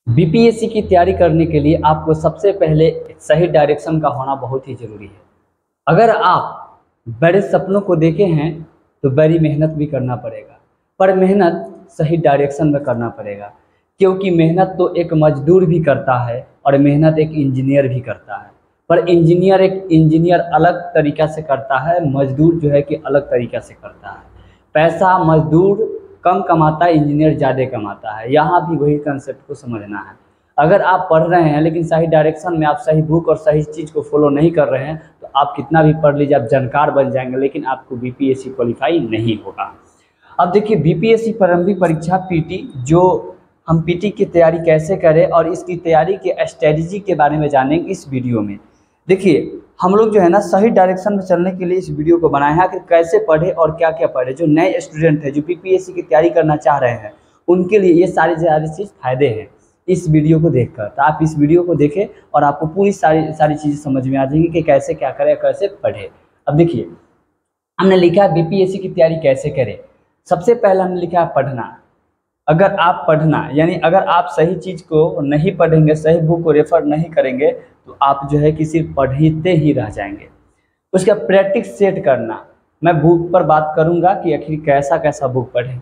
BPSC की तैयारी करने के लिए आपको सबसे पहले सही डायरेक्शन का होना बहुत ही ज़रूरी है। अगर आप बड़े सपनों को देखे हैं तो बड़ी मेहनत भी करना पड़ेगा, पर मेहनत सही डायरेक्शन में करना पड़ेगा। क्योंकि मेहनत तो एक मजदूर भी करता है और मेहनत एक इंजीनियर भी करता है। पर इंजीनियर अलग तरीक़ा से करता है, मजदूर जो है कि अलग तरीक़ा से करता है। पैसा मजदूर कम कमाता है, इंजीनियर ज़्यादा कमाता है। यहाँ भी वही कंसेप्ट को समझना है। अगर आप पढ़ रहे हैं लेकिन सही डायरेक्शन में आप सही बुक और सही चीज़ को फॉलो नहीं कर रहे हैं तो आप कितना भी पढ़ लीजिए, आप जानकार बन जाएंगे लेकिन आपको बीपीएससी क्वालिफाई नहीं होगा। अब देखिए, बीपीएससी प्रारंभिक परीक्षा पीटी, जो हम पीटी की तैयारी कैसे करें और इसकी तैयारी के स्ट्रेटजी के बारे में जानेंगे इस वीडियो में। देखिए, हम लोग जो है ना सही डायरेक्शन में चलने के लिए इस वीडियो को बनाए हैं कि कैसे पढ़े और क्या क्या पढ़े। जो नए स्टूडेंट हैं जो बीपीएससी की तैयारी करना चाह रहे हैं उनके लिए ये सारी चीज़ फायदे हैं इस वीडियो को देखकर। तो आप इस वीडियो को देखें और आपको पूरी सारी चीज़ें समझ में आ जाएंगी कि कैसे क्या करें, कैसे पढ़े। अब देखिए, हमने लिखा है बीपीएससी की तैयारी कैसे करें। सबसे पहले हमने लिखा है पढ़ना। अगर आप पढ़ना यानी अगर आप सही चीज़ को नहीं पढ़ेंगे, सही बुक को रेफर नहीं करेंगे तो आप जो है कि सिर्फ पढ़ते ही रह जाएंगे। उसका प्रैक्टिस सेट करना, मैं बुक पर बात करूंगा कि आखिर कैसा कैसा बुक पढ़ें।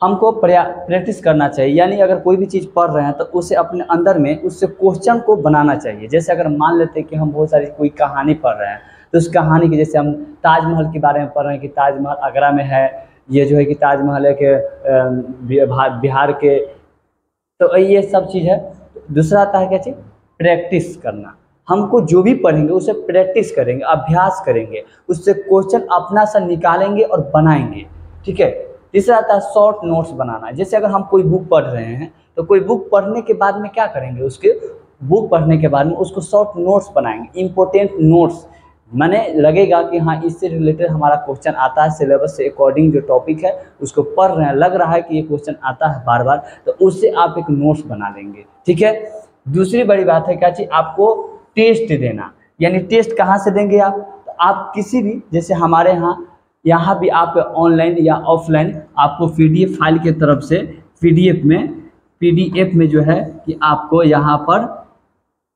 हमको प्रैक्टिस करना चाहिए, यानी अगर कोई भी चीज़ पढ़ रहे हैं तो उसे अपने अंदर में उससे क्वेश्चन को बनाना चाहिए। जैसे अगर मान लेते हैं कि हम बहुत सारी कोई कहानी पढ़ रहे हैं तो उस कहानी की, जैसे हम ताजमहल के बारे में पढ़ रहे हैं कि ताजमहल आगरा में है, ये जो है कि ताजमहल है के बिहार के, तो ये सब चीज़ है। दूसरा आता है क्या चीज़, प्रैक्टिस करना। हमको जो भी पढ़ेंगे उसे प्रैक्टिस करेंगे, अभ्यास करेंगे, उससे क्वेश्चन अपना सा निकालेंगे और बनाएंगे। ठीक है। तीसरा आता है शॉर्ट नोट्स बनाना। जैसे अगर हम कोई बुक पढ़ रहे हैं तो कोई बुक पढ़ने के बाद में क्या करेंगे, उसके बुक पढ़ने के बाद में उसको शॉर्ट नोट्स बनाएंगे, इंपॉर्टेंट नोट्स। मैंने लगेगा कि हाँ इससे रिलेटेड हमारा क्वेश्चन आता है, सिलेबस से अकॉर्डिंग जो टॉपिक है उसको पढ़ रहे हैं, लग रहा है कि ये क्वेश्चन आता है बार बार, तो उससे आप एक नोट्स बना लेंगे। ठीक है। दूसरी बड़ी बात है क्या चीज़, आपको टेस्ट देना। यानी टेस्ट कहाँ से देंगे आप, तो आप किसी भी, जैसे हमारे यहाँ भी आप ऑनलाइन या ऑफलाइन आपको पीडीएफ फाइल के तरफ से पीडीएफ में जो है कि आपको यहाँ पर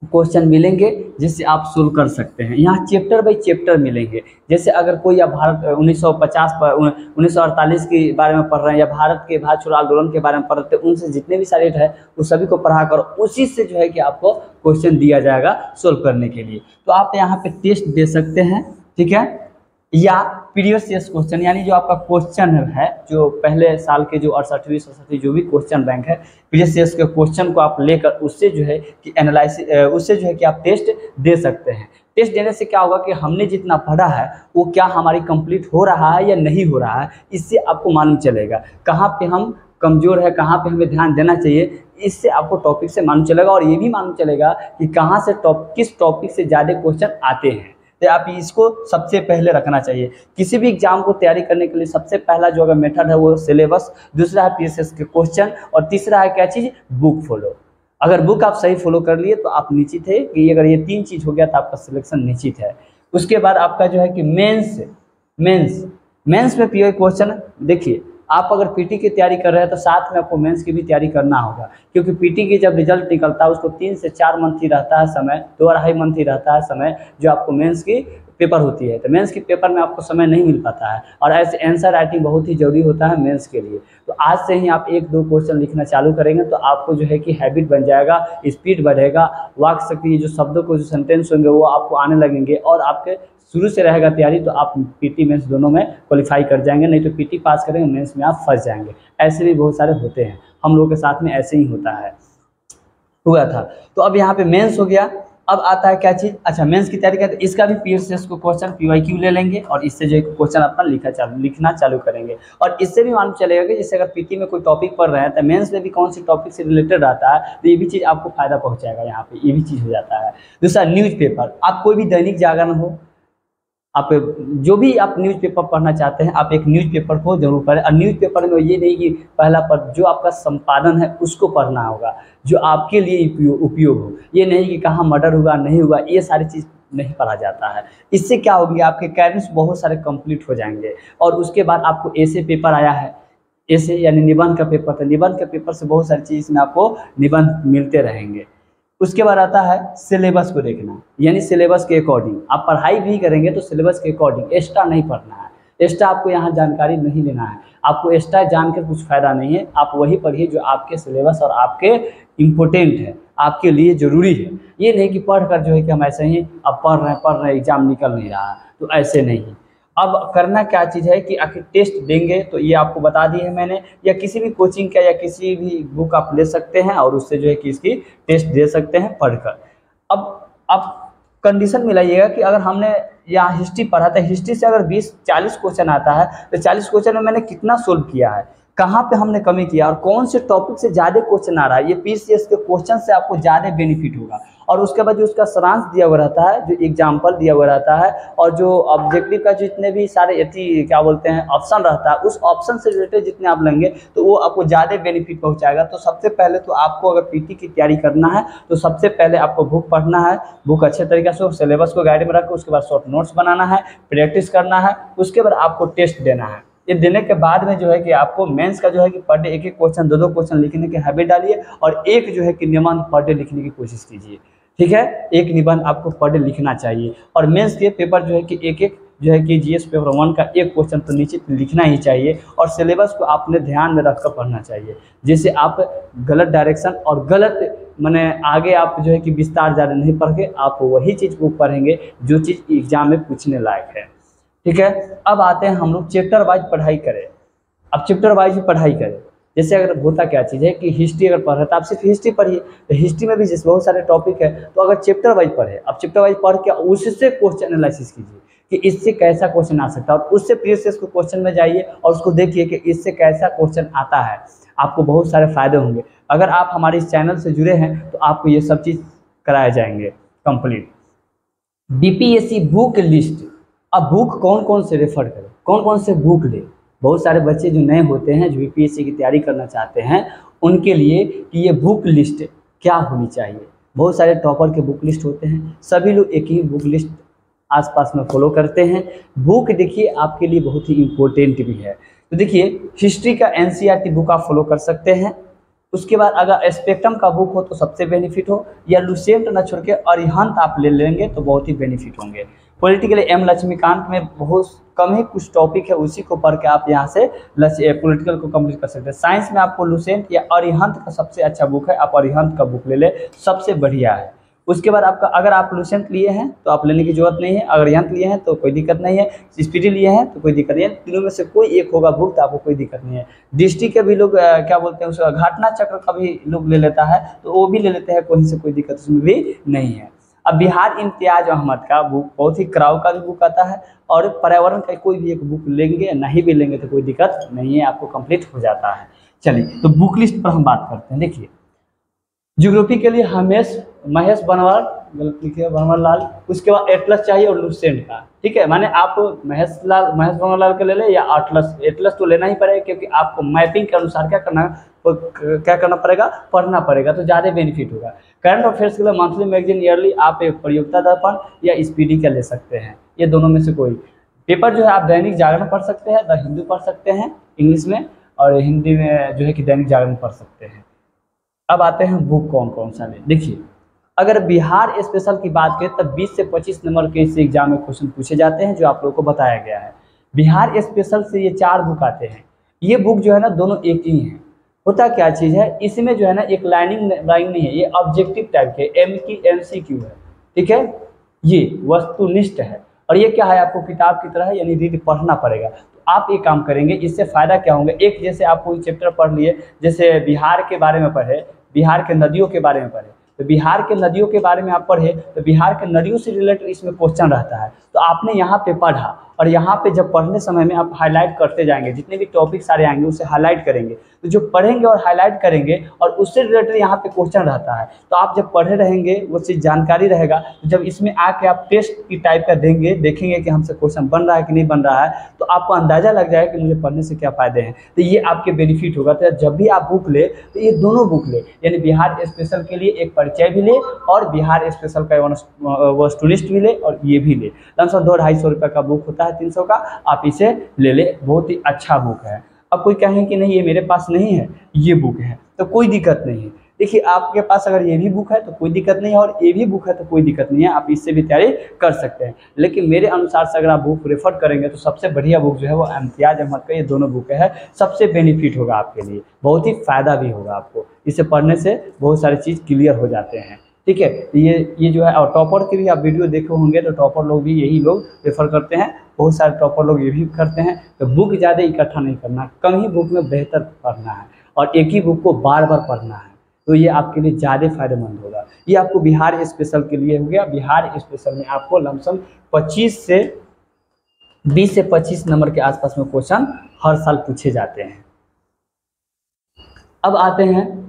क्वेश्चन मिलेंगे जिससे आप सोल्व कर सकते हैं। यहाँ चैप्टर बाई चैप्टर मिलेंगे। जैसे अगर कोई या भारत 1950 पर 1948 के बारे में पढ़ रहे हैं या भारत छोड़ो आंदोलन के बारे में पढ़ रहे हैं, उनसे जितने भी सारे है उस सभी को पढ़ा कर उसी से जो है कि आपको क्वेश्चन दिया जाएगा सोल्व करने के लिए। तो आप यहाँ पे टेस्ट दे सकते हैं। ठीक है। या प्रीवियस ईयर क्वेश्चन, यानी जो आपका क्वेश्चन है जो पहले साल के जो 68वीं 67वीं जो भी क्वेश्चन बैंक है, प्रीवियस ईयर के क्वेश्चन को आप लेकर उससे जो है कि एनालिसिस, उससे जो है कि आप टेस्ट दे सकते हैं। टेस्ट देने से क्या होगा कि हमने जितना पढ़ा है वो क्या हमारी कंप्लीट हो रहा है या नहीं हो रहा है, इससे आपको मालूम चलेगा कहाँ पे हम कमज़ोर है, कहाँ पे हमें ध्यान देना चाहिए। इससे आपको टॉपिक से मालूम चलेगा और ये भी मालूम चलेगा कि कहाँ से किस टॉपिक से ज़्यादा क्वेश्चन आते हैं। तो आप इसको सबसे पहले रखना चाहिए। किसी भी एग्जाम को तैयारी करने के लिए सबसे पहला जो अगर मेथड है वो सिलेबस, दूसरा है पीएसएस के क्वेश्चन और तीसरा है क्या चीज़, बुक फॉलो। अगर बुक आप सही फॉलो कर लिए तो आप निश्चित है कि अगर ये तीन चीज़ हो गया तो आपका सिलेक्शन निश्चित है। उसके बाद आपका जो है कि मेंस में पीओ क्वेश्चन। देखिए, आप अगर पीटी की तैयारी कर रहे हैं तो साथ में आपको मेंस की भी तैयारी करना होगा, क्योंकि पीटी की जब रिजल्ट निकलता है उसको 3 से 4 मंथ ही रहता है समय, 2-2.5 मंथ ही रहता है समय जो आपको मेंस की पेपर होती है। तो मेंस की पेपर में आपको समय नहीं मिल पाता है और ऐसे आंसर राइटिंग बहुत ही जरूरी होता है मेंस के लिए। तो आज से ही आप 1-2 क्वेश्चन लिखना चालू करेंगे तो आपको जो है कि हैबिट बन जाएगा, स्पीड बढ़ेगा, वाक्य शक्ति, जो शब्दों को जो सेंटेंस होंगे वो आपको आने लगेंगे और आपके शुरू से रहेगा तैयारी तो आप पीटी मेंस दोनों में क्वालिफाई कर जाएंगे। नहीं तो पीटी पास करेंगे, मेंस में आप फंस जाएंगे। ऐसे भी बहुत सारे होते हैं, हम लोगों के साथ में ऐसे ही हुआ था। तो अब यहाँ पे मेंस हो गया। अब आता है क्या चीज़, अच्छा मेंस की तैयारी करते हैं, इसका भी पीएसएस को क्वेश्चन पीवाईक्यू ले लेंगे और इससे जो है क्वेश्चन अपना लिखना चालू करेंगे। और इससे भी मालूम चलेगा कि जैसे अगर पीटी में कोई टॉपिक पढ़ रहे हैं तो मेंस में भी कौन सी टॉपिक से रिलेटेड रहता है, तो ये भी चीज़ आपको फायदा पहुँचाएगा। यहाँ पे ये भी चीज़ हो जाता है। दूसरा न्यूज़पेपर, आप कोई भी दैनिक जागरण हो, आप जो भी आप न्यूज़पेपर पढ़ना चाहते हैं आप एक न्यूज़पेपर को जरूर पढ़ें। और न्यूज़पेपर में ये नहीं कि पहला पढ़, जो आपका संपादन है उसको पढ़ना होगा जो आपके लिए उपयोग हो। ये नहीं कि कहाँ मर्डर हुआ नहीं हुआ, ये सारी चीज़ नहीं पढ़ा जाता है। इससे क्या होगी, आपके कैरेंट्स बहुत सारे कंप्लीट हो जाएंगे। और उसके बाद आपको ऐसे पेपर आया है, ऐसे यानी निबंध का पेपर था, निबंध के पेपर से बहुत सारी चीज़ में आपको निबंध मिलते रहेंगे। उसके बाद आता है सिलेबस को देखना, यानी सिलेबस के अकॉर्डिंग आप पढ़ाई भी करेंगे तो सिलेबस के अकॉर्डिंग, एक्स्ट्रा नहीं पढ़ना है, एक्स्ट्रा आपको यहाँ जानकारी नहीं लेना है, आपको एक्स्ट्रा जानकर कुछ फायदा नहीं है। आप वही पढ़िए जो आपके सिलेबस और आपके इम्पोर्टेंट है, आपके लिए ज़रूरी है। ये नहीं कि पढ़ कर जो है कि हम ऐसे ही अब पढ़ रहे हैं एग्जाम निकल नहीं रहा, तो ऐसे नहीं। अब करना क्या चीज़ है कि आखिर टेस्ट देंगे तो ये आपको बता दी है मैंने, या किसी भी कोचिंग का या किसी भी बुक आप ले सकते हैं और उससे जो है कि इसकी टेस्ट दे सकते हैं पढ़कर। अब आप कंडीशन मिलाइएगा कि अगर हमने यहाँ हिस्ट्री पढ़ा था, हिस्ट्री से अगर 20-40 क्वेश्चन आता है तो 40 क्वेश्चन में मैंने कितना सोल्व किया है, कहाँ पे हमने कमी किया और कौन से टॉपिक से ज़्यादा क्वेश्चन आ रहा है। ये पीसीएस के क्वेश्चन से आपको ज़्यादा बेनिफिट होगा। और उसके बाद जो उसका सारांश दिया हुआ रहता है, जो एग्जाम्पल दिया हुआ रहता है और जो ऑब्जेक्टिव का जितने भी सारे क्या बोलते हैं ऑप्शन रहता है, उस ऑप्शन से रिलेटेड जितने आप लेंगे तो वो आपको ज़्यादा बेनिफिट पहुंचाएगा। तो सबसे पहले तो आपको अगर पीटी की तैयारी करना है तो सबसे पहले आपको बुक पढ़ना है, बुक अच्छे तरीके से सिलेबस को गाइड में रखकर उसके बाद शॉर्ट नोट्स बनाना है, प्रैक्टिस करना है, उसके बाद आपको टेस्ट देना है। ये देने के बाद में जो है कि आपको मेंस का जो है कि पर डे एक क्वेश्चन 2 क्वेश्चन लिखने की हैबिट डालिए और एक जो है कि निबंध पर डे लिखने की कोशिश कीजिए। ठीक है, एक निबंध आपको पर डे लिखना चाहिए। और मेंस के पेपर जो है कि एक जो है कि जीएस पेपर 1 का एक क्वेश्चन तो नीचे लिखना ही चाहिए और सिलेबस को आपने ध्यान में रखकर पढ़ना चाहिए, जिससे आप गलत डायरेक्शन और गलत माने आगे आप जो है कि विस्तार ज़्यादा नहीं पढ़ के आप वही चीज़ को पढ़ेंगे जो चीज़ एग्जाम में पूछने लायक है। ठीक है, अब आते हैं हम लोग चैप्टर वाइज पढ़ाई करें। अब चैप्टर वाइज पढ़ाई करें, जैसे अगर होता क्या चीज़ है कि हिस्ट्री अगर पढ़ रहे तो आप सिर्फ हिस्ट्री पढ़िए, तो हिस्ट्री में भी जैसे बहुत सारे टॉपिक है तो अगर चैप्टर वाइज पढ़े, अब चैप्टर वाइज पढ़ के उससे क्वेश्चन एनालिसिस कीजिए कि इससे कैसा क्वेश्चन आ सकता है और उससे प्रीवियस को क्वेश्चन में जाइए और उसको देखिए कि इससे कैसा क्वेश्चन आता है। आपको बहुत सारे फायदे होंगे। अगर आप हमारे इस चैनल से जुड़े हैं तो आपको ये सब चीज़ कराए जाएंगे कंप्लीट। बीपीएससी बुक लिस्ट, अब बुक कौन कौन से रेफर करें, कौन कौन से बुक ले। बहुत सारे बच्चे जो नए होते हैं जो बीपीएससी की तैयारी करना चाहते हैं उनके लिए कि ये बुक लिस्ट क्या होनी चाहिए। बहुत सारे टॉपर के बुक लिस्ट होते हैं, सभी लोग एक ही बुक लिस्ट आसपास में फॉलो करते हैं। बुक देखिए आपके लिए बहुत ही इम्पोर्टेंट भी है। तो देखिए हिस्ट्री का एनसीईआरटी बुक आप फॉलो कर सकते हैं। उसके बाद अगर स्पेक्ट्रम का बुक हो तो सबसे बेनिफिट हो, या लुसेंट न छोड़ के अरिहंत आप ले लेंगे तो बहुत ही बेनिफिट होंगे। पॉलिटिकल एम लक्ष्मीकांत में बहुत कम ही कुछ टॉपिक है, उसी को पढ़ के आप यहाँ से पॉलिटिकल को कंप्लीट कर सकते हैं। साइंस में आपको लुसेंट या अरिहंत का सबसे अच्छा बुक है, आप अरिहंत का बुक ले लें, सबसे बढ़िया है। उसके बाद आपका अगर आप लुसेंट लिए हैं तो आप लेने की जरूरत नहीं है, अगर अरिहंत लिए हैं तो कोई दिक्कत नहीं है, स्पीडी लिए हैं तो कोई दिक्कत नहीं है। तीनों में से कोई एक होगा बुक तो आपको कोई दिक्कत नहीं है। दृष्टि के भी लोग क्या बोलते हैं उसका घटना चक्र का भी लोग ले लेता है तो वो भी ले लेते हैं, कोई से कोई दिक्कत उसमें भी नहीं है। अब बिहार इम्तियाज अहमद का बुक बहुत ही क्राउ का भी बुक आता है और पर्यावरण का कोई भी एक बुक लेंगे नहीं भी लेंगे तो कोई दिक्कत नहीं है, आपको कंप्लीट हो जाता है। चलिए तो बुक लिस्ट पर हम बात करते हैं। देखिए ज्योग्राफी के लिए महेश बनवाल, गलत लिखे बनवाल लाल, उसके बाद एटलस चाहिए और लुसेंट का। ठीक है, माने आप महेश बनवाल लाल का ले लें या एटलस तो लेना ही पड़ेगा क्योंकि आपको मैपिंग के अनुसार क्या करना पड़ेगा, पढ़ना पड़ेगा तो ज़्यादा बेनिफिट होगा। करंट अफेयर्स के लिए मंथली मैगजीन ईयरली आप एक प्रयोक्ता दर्पण या स्पीडी का ले सकते हैं, ये दोनों में से कोई। पेपर जो है आप दैनिक जागरण पढ़ सकते हैं, द हिंदू पढ़ सकते हैं इंग्लिश में, और हिंदी में जो है कि दैनिक जागरण पढ़ सकते हैं। अब आते हैं बुक कौन कौन सा ले। देखिए अगर बिहार स्पेशल की बात करें तब 20 से 25 नंबर के इस एग्जाम में क्वेश्चन पूछे जाते हैं जो आप लोगों को बताया गया है। बिहार स्पेशल से ये 4 बुक आते हैं। ये बुक जो है ना दोनों एक ही हैं। होता क्या चीज़ है, इसमें जो है ना एक लाइन नहीं है, ये ऑब्जेक्टिव टाइप के MQ है। ठीक है, ये वस्तुनिष्ठ है और ये क्या है आपको किताब की तरह है, यानी रीड पढ़ना पड़ेगा। तो आप ये काम करेंगे, इससे फ़ायदा क्या होंगे। एक जैसे आप कोई चैप्टर पढ़ लिए, जैसे बिहार के बारे में पढ़े, बिहार के नदियों के बारे में पढ़े, तो बिहार के नदियों के बारे में आप पढ़े तो बिहार के नदियों से रिलेटेड इसमें क्वेश्चन रहता है। तो आपने यहाँ पे पढ़ा और यहाँ पे जब पढ़ने समय में आप हाईलाइट करते जाएंगे, जितने भी टॉपिक सारे आएंगे उसे हाईलाइट करेंगे। तो जो पढ़ेंगे और हाईलाइट करेंगे और उससे रिलेटेड यहाँ पे क्वेश्चन रहता है, तो आप जब पढ़े रहेंगे वो चीज़ जानकारी रहेगा। तो जब इसमें आके आप टेस्ट की टाइप का देंगे, देखेंगे कि हमसे क्वेश्चन बन रहा है कि नहीं बन रहा है, तो आपको अंदाजा लग जाएगा कि मुझे पढ़ने से क्या फ़ायदे हैं। तो ये आपके बेनिफिट होगा। तो जब भी आप बुक ले तो ये दोनों बुक ले, यानी बिहार स्पेशल के लिए एक परिचय भी ले और बिहार स्पेशल का वस्तुनिष्ठ भी ले और ये भी ले। लमसम 200-250 रुपये का बुक होता है, 300 का, आप इसे ले ले, बहुत ही अच्छा बुक है। अब कोई कहें कि नहीं ये मेरे पास नहीं है, ये बुक है, तो कोई दिक्कत नहीं है। देखिए आपके पास अगर ये भी बुक है तो कोई दिक्कत नहीं है, और ये भी बुक है तो कोई दिक्कत नहीं है, आप इससे भी तैयारी कर सकते हैं। लेकिन मेरे अनुसार से अगर आप बुक रेफर करेंगे तो सबसे बढ़िया बुक जो है वो इम्तियाज अहमद का ये दोनों बुक है, सबसे बेनिफिट होगा आपके लिए, बहुत ही फ़ायदा भी होगा आपको। इसे पढ़ने से बहुत सारी चीज़ क्लियर हो जाते हैं, ठीक है। ये जो है, और टॉपर की भी आप वीडियो देखे होंगे तो टॉपर लोग भी यही लोग रेफर करते हैं, बहुत सारे टॉपर लोग ये भी करते हैं। तो बुक ज़्यादा इकट्ठा नहीं करना, कम ही बुक में बेहतर पढ़ना है, और एक ही बुक को बार बार पढ़ना है, तो ये आपके लिए ज़्यादा फायदेमंद होगा। ये आपको बिहार स्पेशल के लिए हो गया। बिहार स्पेशल में आपको लमसम 20 से 25 नंबर के आसपास में क्वेश्चन हर साल पूछे जाते हैं। अब आते हैं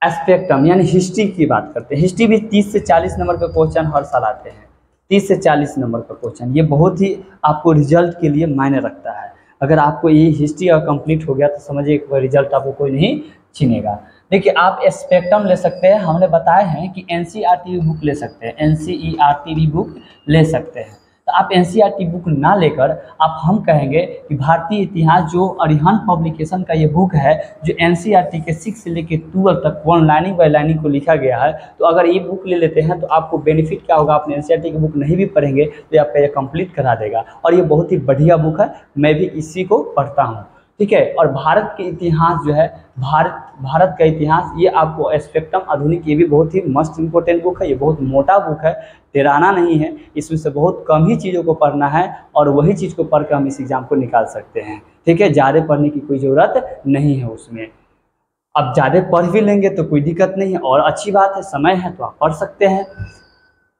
एस्पेक्टम यानी हिस्ट्री की बात करते हैं। हिस्ट्री भी 30 से 40 नंबर के क्वेश्चन हर साल आते हैं, 30 से 40 नंबर का क्वेश्चन। ये बहुत ही आपको रिजल्ट के लिए मायने रखता है। अगर आपको ये हिस्ट्री का कंप्लीट हो गया तो समझिए रिजल्ट आपको कोई नहीं छीनेगा। देखिए आप स्पेक्ट्रम ले सकते हैं, हमने बताया है कि एनसीईआरटी बुक ले सकते हैं, एनसीईआरटी भी बुक ले सकते हैं। तो आप एनसीईआरटी बुक ना लेकर आप हम कहेंगे कि भारतीय इतिहास जो अरिहंत पब्लिकेशन का ये बुक है, जो एनसीईआरटी के 6 से लेकर 12 तक 1 लाइनिंग बाय लाइनिंग को लिखा गया है, तो अगर ये बुक ले लेते हैं तो आपको बेनिफिट क्या होगा, आपने एनसीईआरटी की बुक नहीं भी पढ़ेंगे तो ये आपका ये कंप्लीट करा देगा। और ये बहुत ही बढ़िया बुक है, मैं भी इसी को पढ़ता हूँ, ठीक है। और भारत के इतिहास जो है, भारत का इतिहास, ये आपको स्पेक्ट्रम आधुनिक, ये भी बहुत ही मस्त इंपॉर्टेंट बुक है। ये बहुत मोटा बुक है, तिराना नहीं है, इसमें से बहुत कम ही चीज़ों को पढ़ना है और वही चीज़ को पढ़ कर हम इस एग्ज़ाम को निकाल सकते हैं, ठीक है। ज़्यादा पढ़ने की कोई ज़रूरत नहीं है उसमें। अब ज़्यादा पढ़ भी लेंगे तो कोई दिक्कत नहीं है, और अच्छी बात है, समय है तो आप पढ़ सकते हैं।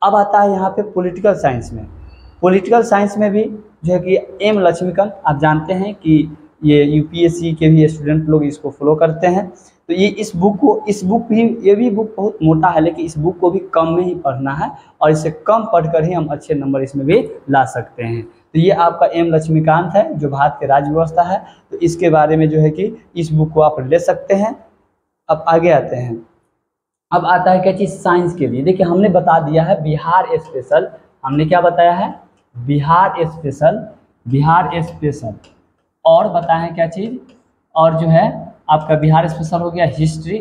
अब आता है यहाँ पे पॉलिटिकल साइंस में। पॉलिटिकल साइंस में भी जो है कि एम लक्ष्मीकांत, आप जानते हैं कि ये यूपीएससी के भी स्टूडेंट लोग इसको फॉलो करते हैं। तो ये ये भी बुक बहुत मोटा है, लेकिन इस बुक को भी कम में ही पढ़ना है, और इसे कम पढ़कर ही हम अच्छे नंबर इसमें भी ला सकते हैं। तो ये आपका एम लक्ष्मीकांत है, जो भारत के राज्य व्यवस्था है, तो इसके बारे में जो है कि इस बुक को आप ले सकते हैं। अब आगे आते हैं, अब आता है क्या चीज़ साइंस के लिए। देखिए हमने बता दिया है बिहार स्पेशल, हमने क्या बताया है, बिहार स्पेशल, और बताएं क्या चीज़, और जो है आपका बिहार स्पेशल हो गया हिस्ट्री,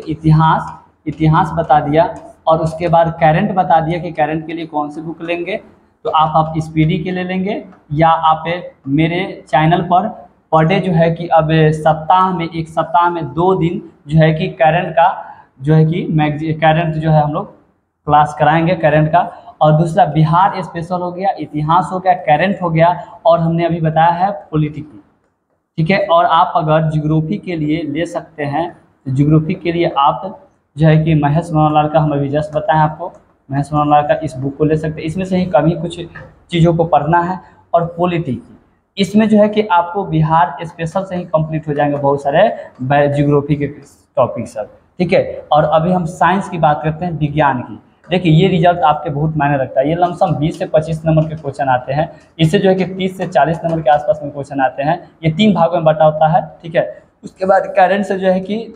इतिहास बता दिया, और उसके बाद करंट बता दिया कि करंट के लिए कौन सी बुक लेंगे। तो आप स्पीडी के ले लेंगे, या आप मेरे चैनल पर डे जो है कि अब एक सप्ताह में 2 दिन जो है कि करंट का जो है कि करंट जो है हम लोग क्लास कराएंगे करंट का। और दूसरा बिहार स्पेशल हो गया, इतिहास हो गया, करंट हो गया, और हमने अभी बताया है पॉलिटिकल, ठीक है। और आप अगर ज्योग्राफी के लिए ले सकते हैं, तो ज्योग्राफी के लिए आप जो है कि महेश मनोहरलाल का हम अभी जस्ट बताएं आपको, महेश मनोहरलाल का इस बुक को ले सकते हैं। इसमें से ही कभी कुछ चीज़ों को पढ़ना है। और पॉलिटिक्स, इसमें जो है कि आपको बिहार स्पेशल से ही कंप्लीट हो जाएंगे बहुत सारे ज्योग्राफी के टॉपिक सब, ठीक है। और अभी हम साइंस की बात करते हैं, विज्ञान की। देखिए ये रिजल्ट आपके बहुत मायने रखता है। ये लमसम 20 से 25 नंबर के क्वेश्चन आते हैं, इससे जो है कि 30 से 40 नंबर के आसपास में क्वेश्चन आते हैं। ये 3 भागों में बटा होता है, ठीक है। उसके बाद करंट से जो है कि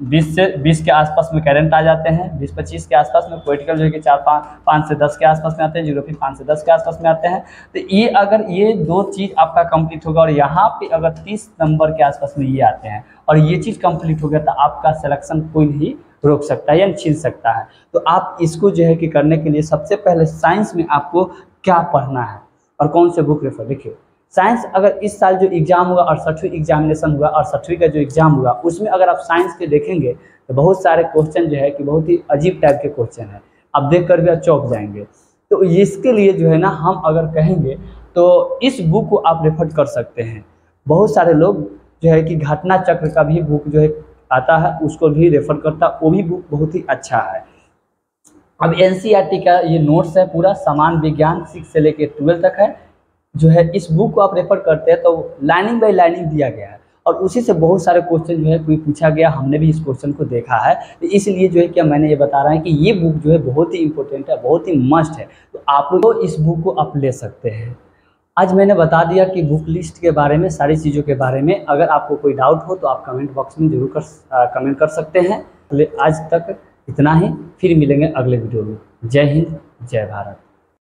20 के आसपास में करंट आ जाते हैं, 20-25 के आसपास में। पॉलिटिकल जो है कि 5 से 10 के आसपास में आते हैं, ज्योग्राफी 5 से 10 के आसपास में आते हैं। तो ये अगर ये 2 चीज़ आपका कंप्लीट होगा, और यहाँ पे अगर 30 नंबर के आसपास में ये आते हैं, और ये चीज़ कंप्लीट हो गया, तो आपका सिलेक्शन कोई नहीं रोक सकता है या छीन सकता है। तो आप इसको जो है कि करने के लिए सबसे पहले साइंस में आपको क्या पढ़ना है और कौन से बुक रेफर। देखिए साइंस, अगर इस साल जो एग्ज़ाम होगा, 68वीं एग्जामिनेशन हुआ, 68वीं का जो एग्ज़ाम हुआ, उसमें अगर आप साइंस के देखेंगे तो बहुत सारे क्वेश्चन जो है कि बहुत ही अजीब टाइप के क्वेश्चन है, आप देख कर भी आप चौंक जाएंगे। तो इसके लिए जो है ना, हम अगर कहेंगे तो इस बुक को आप रेफर कर सकते हैं। बहुत सारे लोग जो है कि घटना चक्र का भी बुक जो है आता है, उसको भी रेफर करता, वो भी बुक बहुत ही अच्छा है। अब एनसीईआरटी का ये नोट्स है पूरा, समान विज्ञान 6 से लेकर 12 तक है, जो है इस बुक को आप रेफर करते हैं तो लाइनिंग बाय लाइनिंग दिया गया है, और उसी से बहुत सारे क्वेश्चन जो है कोई पूछा गया, हमने भी इस क्वेश्चन को देखा है। तो इसलिए जो है कि मैंने ये बता रहा है कि ये बुक जो है बहुत ही इंपॉर्टेंट है, बहुत ही मस्ट है। तो आप लोग इस बुक को आप ले सकते हैं। आज मैंने बता दिया कि बुक लिस्ट के बारे में, सारी चीज़ों के बारे में। अगर आपको कोई डाउट हो तो आप कमेंट बॉक्स में जरूर कमेंट कर सकते हैं। आज तक इतना ही, फिर मिलेंगे अगले वीडियो में। जय हिंद, जय भारत।